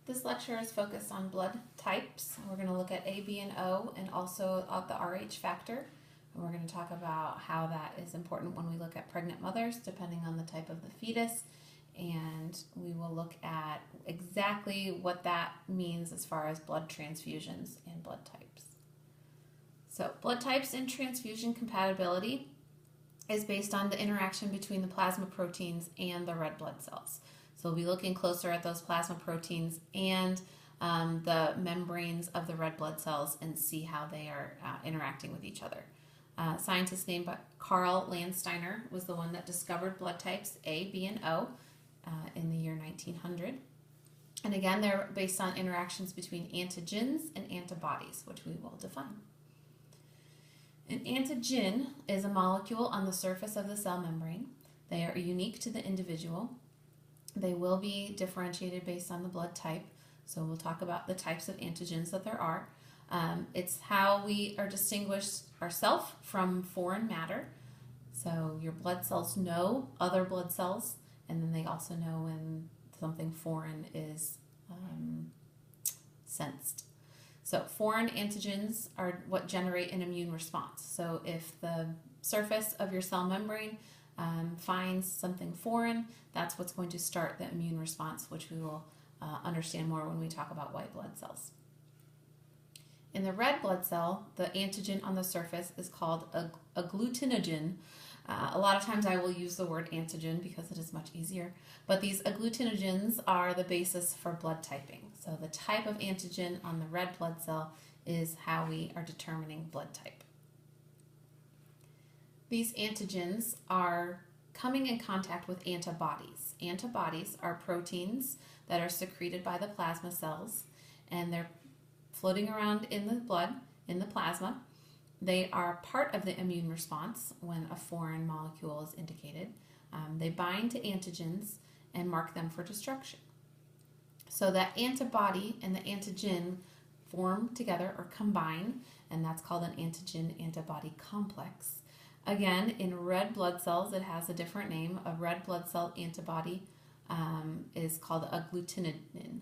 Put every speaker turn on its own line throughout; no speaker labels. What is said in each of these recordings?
This lecture is focused on blood types. We're going to look at A, B, and O, and also at the Rh factor. And we're going to talk about how that is important when we look at pregnant mothers, depending on the type of the fetus. And we will look at exactly what that means as far as blood transfusions and blood types. So, blood types and transfusion compatibility is based on the interaction between the plasma proteins and the red blood cells. So we'll be looking closer at those plasma proteins and the membranes of the red blood cells and see how they are interacting with each other. Scientist named Carl Landsteiner was the one that discovered blood types A, B, and O in the year 1900. And again, they're based on interactions between antigens and antibodies, which we will define. An antigen is a molecule on the surface of the cell membrane. They are unique to the individual. They will be differentiated based on the blood type. So we'll talk about the types of antigens that there are. It's how we are distinguished ourselves from foreign matter. So your blood cells know other blood cells, and then they also know when something foreign is sensed. So foreign antigens are what generate an immune response. So if the surface of your cell membrane finds something foreign, that's what's going to start the immune response, which we will understand more when we talk about white blood cells. In the red blood cell, the antigen on the surface is called a agglutinogen. A lot of times I will use the word antigen because it is much easier, but these agglutinogens are the basis for blood typing. So the type of antigen on the red blood cell is how we are determining blood type. These antigens are coming in contact with antibodies. Antibodies are proteins that are secreted by the plasma cells, and they're floating around in the blood, in the plasma. They are part of the immune response when a foreign molecule is indicated. They bind to antigens and mark them for destruction. So that antibody and the antigen form together or combine, and that's called an antigen-antibody complex. Again, in red blood cells, it has a different name. A red blood cell antibody is called agglutinin.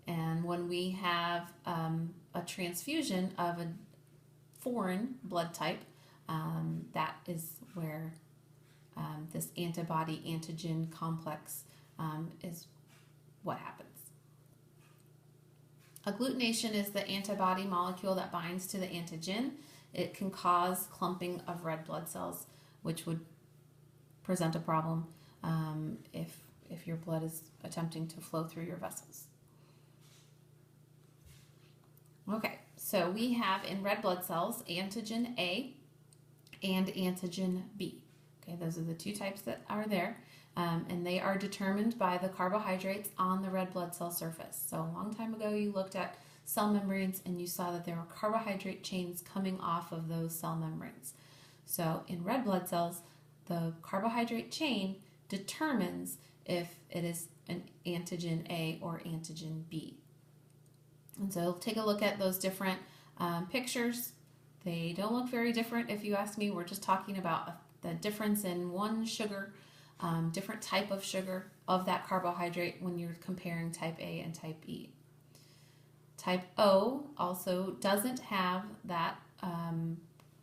And when we have a transfusion of a foreign blood type, that is where this antibody-antigen complex is what happens. Agglutination is the antibody molecule that binds to the antigen. It can cause clumping of red blood cells, which would present a problem if your blood is attempting to flow through your vessels. Okay, so we have in red blood cells antigen A and antigen B. Okay, those are the two types that are there, and they are determined by the carbohydrates on the red blood cell surface. So a long time ago you looked at cell membranes and you saw that there were carbohydrate chains coming off of those cell membranes. So in red blood cells, the carbohydrate chain determines if it is an antigen A or antigen B. And so take a look at those different pictures. They don't look very different if you ask me. We're just talking about the difference in one sugar, different type of sugar of that carbohydrate when you're comparing type A and type B. Type O also doesn't have that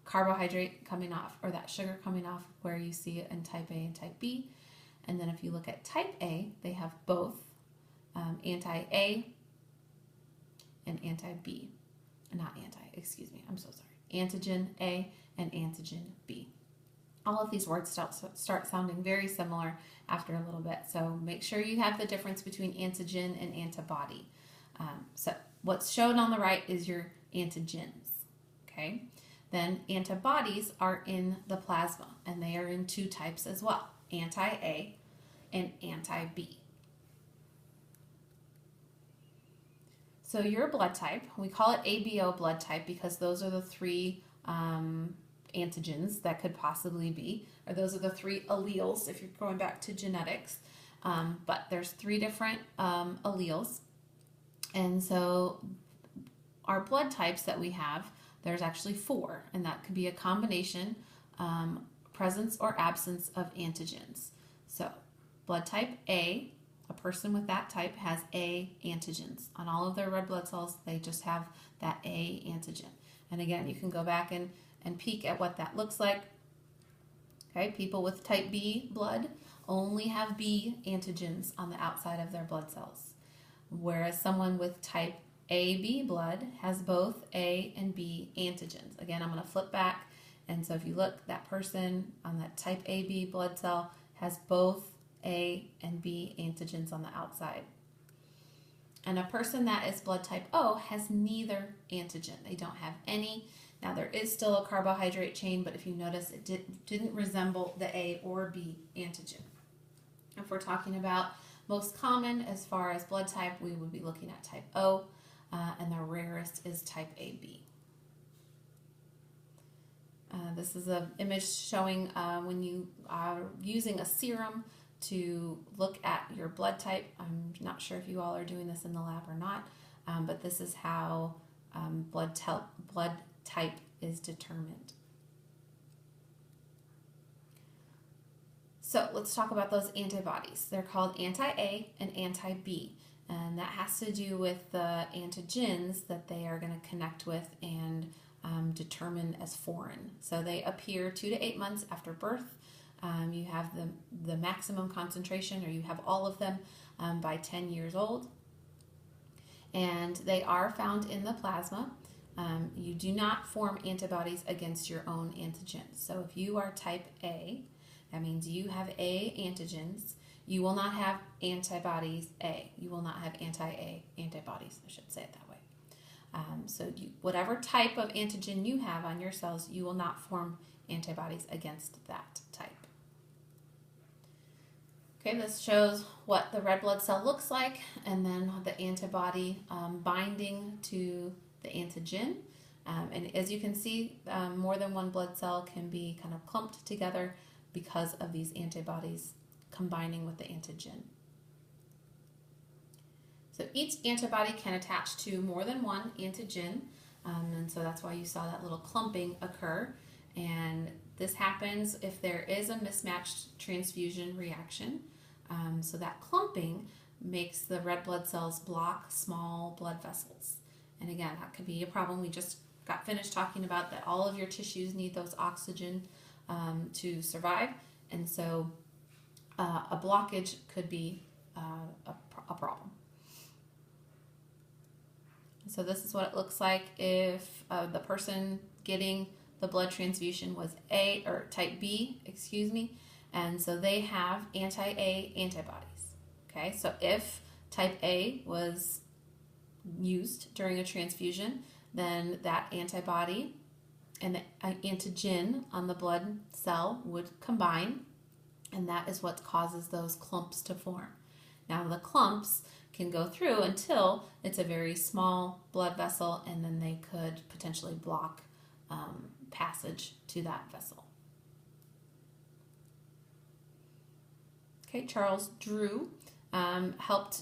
carbohydrate coming off or that sugar coming off where you see it in type A and type B. And then if you look at type A, they have both anti-A and anti-B. I'm so sorry. Antigen A and antigen B. All of these words start sounding very similar after a little bit, so make sure you have the difference between antigen and antibody. So what's shown on the right is your antigens, okay? Then antibodies are in the plasma, and they are in two types as well, anti-A and anti-B. So your blood type, we call it ABO blood type because those are the three antigens that could possibly be, or those are the three alleles if you're going back to genetics. But there's three different alleles. And so our blood types that we have, there's actually four, and that could be a combination, presence or absence of antigens. So blood type A
A person with that type has A antigens. On all of their red blood cells, they just have that A antigen. And again, you can go back and peek at what that looks like. Okay, people with type B blood only have B antigens on the outside of their blood cells, whereas someone with type AB blood has both A and B antigens. Again, I'm going to flip back, and so if you look, that person on that type AB blood cell has both A and B antigens on the outside. And a person that is blood type O has neither antigen. They don't have any. Now there is still a carbohydrate chain, but if you notice, it didn't resemble the A or B antigen. If we're talking about most common as far as blood type, we would be looking at type O, and the rarest is type AB. This is an image showing when you are using a serum to look at your blood type. I'm not sure if you all are doing this in the lab or not, but this is how blood type is determined. So let's talk about those antibodies. They're called anti-A and anti-B, and that has to do with the antigens that they are going to connect with and determine as foreign. So they appear 2 to 8 months after birth. You have the maximum concentration, or you have all of them by 10 years old. And they are found in the plasma. You do not form antibodies against your own antigens. So if you are type A, that means you have A antigens. You will not have antibodies A. You will not have anti-A antibodies, I should say it that way. Whatever type of antigen you have on your cells, you will not form antibodies against that type. Okay, this shows what the red blood cell looks like, and then the antibody binding to the antigen. And as you can see, more than one blood cell can be kind of clumped together because of these antibodies combining with the antigen. So each antibody can attach to more than one antigen, and so that's why you saw that little clumping occur. And this happens if there is a mismatched transfusion reaction. So that clumping makes the red blood cells block small blood vessels. And again, that could be a problem. We just got finished talking about that all of your tissues need those oxygen to survive. And so a blockage could be a problem. So this is what it looks like if the person getting the blood transfusion was A or type B, and so they have anti-A antibodies. Okay, so if type A was used during a transfusion, then that antibody and the antigen on the blood cell would combine, and that is what causes those clumps to form. Now the clumps can go through until it's a very small blood vessel, and then they could potentially block passage to that vessel. Okay, Charles Drew helped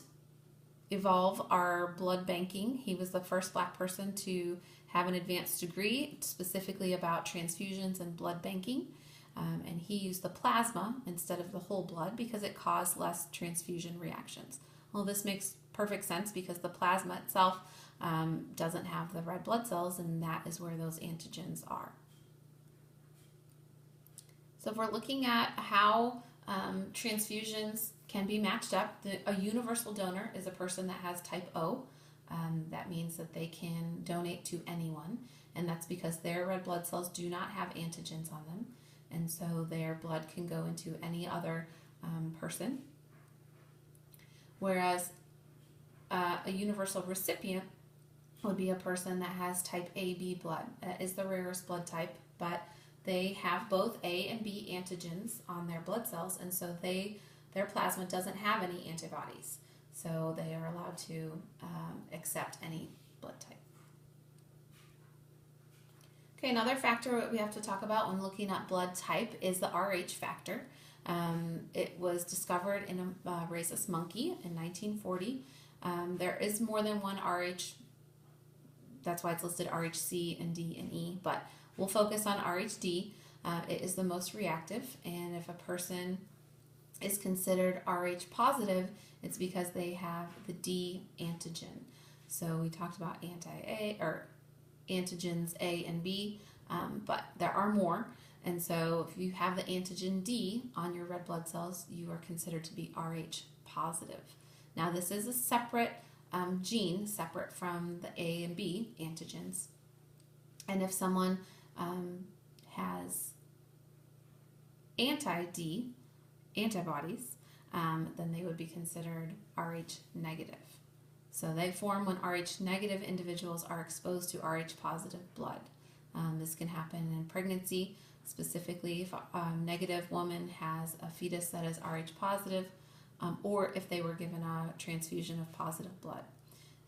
evolve our blood banking. He was the first Black person to have an advanced degree specifically about transfusions and blood banking. And he used the plasma instead of the whole blood because it caused less transfusion reactions. Well, this makes perfect sense because the plasma itself doesn't have the red blood cells, and that is where those antigens are. So if we're looking at how transfusions can be matched up, a universal donor is a person that has type O. That means that they can donate to anyone, and that's because their red blood cells do not have antigens on them, and so their blood can go into any other person. Whereas a universal recipient would be a person that has type AB blood. That is the rarest blood type, but they have both A and B antigens on their blood cells, and so their plasma doesn't have any antibodies. So they are allowed to accept any blood type. Okay, another factor we have to talk about when looking at blood type is the Rh factor. It was discovered in a rhesus monkey in 1940. There is more than one Rh. That's why it's listed RhC and D and E, but we'll focus on RhD. It is the most reactive, and if a person is considered Rh positive, it's because they have the D antigen. So we talked about anti-A or antigens A and B, but there are more. And so if you have the antigen D on your red blood cells, you are considered to be Rh positive. Now this is a separate gene, separate from the A and B antigens. And if someone has anti-D antibodies, then they would be considered Rh negative. So they form when Rh negative individuals are exposed to Rh positive blood. This can happen in pregnancy, specifically if a negative woman has a fetus that is Rh positive, or if they were given a transfusion of positive blood.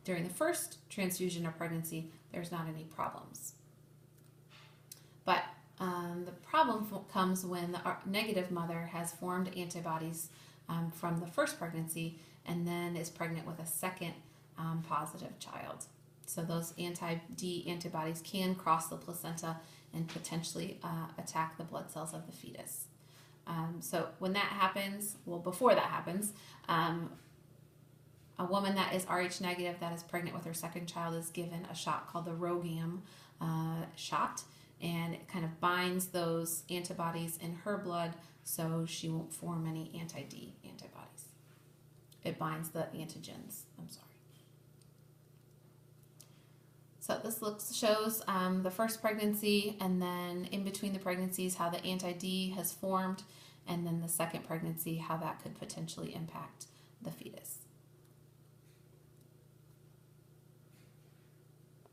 During the first transfusion of pregnancy, there's not any problems. But the problem comes when the negative mother has formed antibodies from the first pregnancy and then is pregnant with a second positive child. So those anti-D antibodies can cross the placenta and potentially attack the blood cells of the fetus. So when that happens, well, before that happens, a woman that is Rh negative that is pregnant with her second child is given a shot called the RhoGAM shot, and it kind of binds those antibodies in her blood so she won't form any anti-D antibodies. It binds the antigens, I'm sorry. So this shows the first pregnancy, and then in between the pregnancies how the anti-D has formed, and then the second pregnancy how that could potentially impact the fetus.